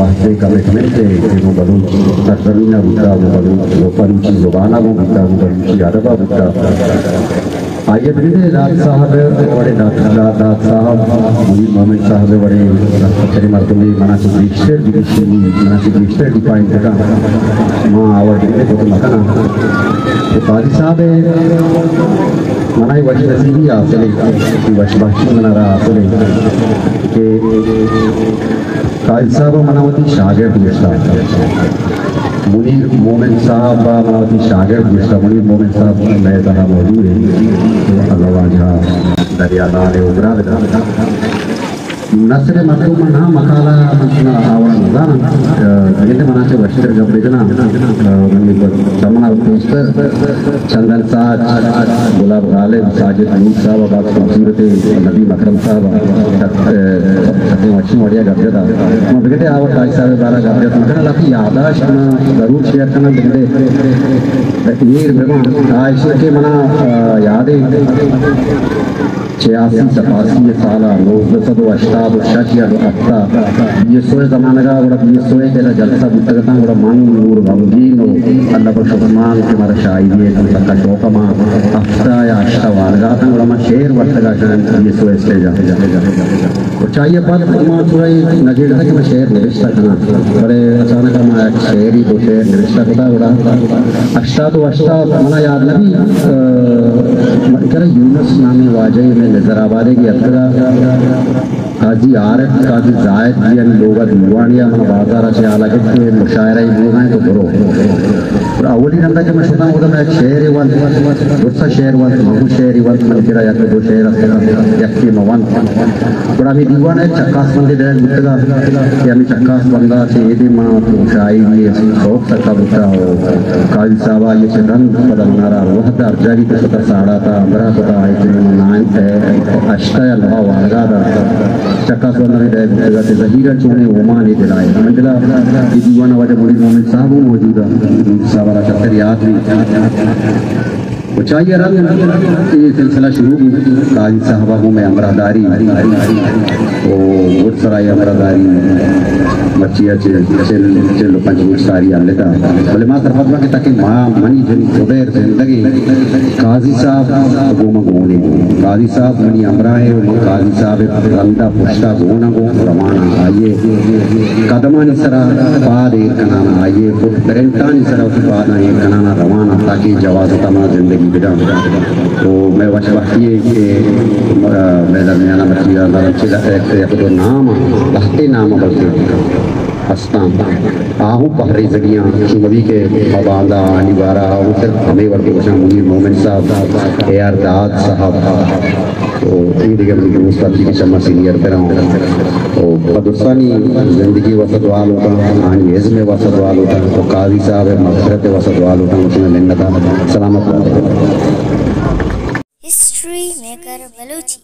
واسطے کمٹمنٹ ہے کہ وہ بلوچ سرزمینہ بودتا، وہ بلوچی زبانہ وہ بودتا، وہ بلوچی عربہ بودتا. آئیے بندے داد صاحب بڑے داد صاحب منیر محمد صاحب بڑے چلی مرتبی مناسب بیشتر دیشنی مناسب بیشتر ڈیپائن تکا ماں آور بندے کو تو مکنا تو قاضی صاحب منائی وش رسیدی آسلے وش بخشی منا رہا آسلے کہ قاضی صاحب مناوتی شاگرد گشتا منیر مومن صاحب مناوتی شاگرد گشتا. منیر مومن صاحب نئے طرح موجود ہے اللہ واجہ دریا دار اگرا لگا نصر مطلوب منا مقالہ منا آوڑا نظانا جنتے مناسے وشتر جب دیکھنا منی پر سمنا پوسٹر چندن ساج گلاب غالب ساجد حمید صاحب بات خوبصورت نبی مکرم صاحب سکتے وچی موڑیا گھر جاتا میں بگتے آوڑ تاج صاحب بارہ گھر جاتا مکرم اللہ کی یاداش منا ضرور شیئر کرنا بگتے یہ بگم آئیشہ کے منا یادیں 86-87 سالہ 1988 یہ سوئے زمانہ کا بڑا یہ سوئے تیرا جلسہ بودتا کرتا بڑا من نور غمگین ہو اللہ پر شکرمان کے مارا شاعری ہے کم تک کا شوقہ ماں افتا یا اشتا وارگاہ تھا بڑا ماں شہر وقت کا شاید یہ سوئے اسٹے جاتے اور چاہیے بات ماں تھوڑا ہی نجیڑ تھا کہ میں شہر نرشتہ کرنا بڑے اچانک میں ایک شہر ہی دو شہر نرشتہ کرتا بڑا اشتا تو اشتا منا یاد نبی کرا یونس نامی واجہ میں نظر آبادے کی اتگا قاضی عارف قاضی زائد یعنی لوگا دیوانیا من بازارہ سے علاقے کے مشاعرہ ہی بول گئے تو برو اور اولی نمبر کہ میں شدہ ہوتا میں ایک شہر والد دوسرا شہر والد محبوب شہر والد من کرا یا کہ دو شہر یکی موان اور ہمیں دیوان ہے چکاس بندے دیر بودتا کہ ہمیں چکاس بندہ سے ایدی ماں تو شاعری یہ شوق سکتا بودتا ہو قاضی صاحبہ یہ سے رنگ پدا منارا وحد ارجاری کے ستا ساڑا تھا برا پتا آئی کہ نائن اشتا یا لغا وارگا دا چکا سوندری دے بودتا ظہیرہ چونے ومانی دلائے من دلہ یہ دیوانا وجہ منیر محمد صاحب موجود ہے صاحبہ شکر یاد بھی وہ چاہیے رنگ یہ سلسلہ شروع بھی قاضی صاحبہ میں امراداری وہ سرائی امراداری بچیا چل پنچ ساری آلے دا بلے ماں طرف کہ تاکہ ماں منی جن خبیر زندگی قاضی صاحب گوما گونے قاضی صاحب منی امرہ ہے قاضی صاحب رندہ پشتہ گونا گو روانا آئیے قدمانی سرا بعد ایک کنانا آئیے فٹ پرنٹانی سرا اس بعد ایک کنانا روانا تاکہ جواز تمام زندگی بدا تو میں وقت وقتی ہے کہ میں درمیانہ بچی ایک دو نام لہتے نام بلتے ہستان آہوں پہری زگیاں شمبی کے مباندہ آنی بارہ آہوں صرف ہمیں ورکی بشاہ منیر مومن صاحب اے آر داد صاحب تو یہ دیکھے منیر مصطفیٰ جی کی شمع سینئر پر ہوں تو قدرسانی زندگی وسط وال ہوتا آنی عزم وسط وال ہوتا تو قاضی صاحب مغفرت وسط وال ہوتا اس میں منتا سلامت ہسٹری میکر بلوچی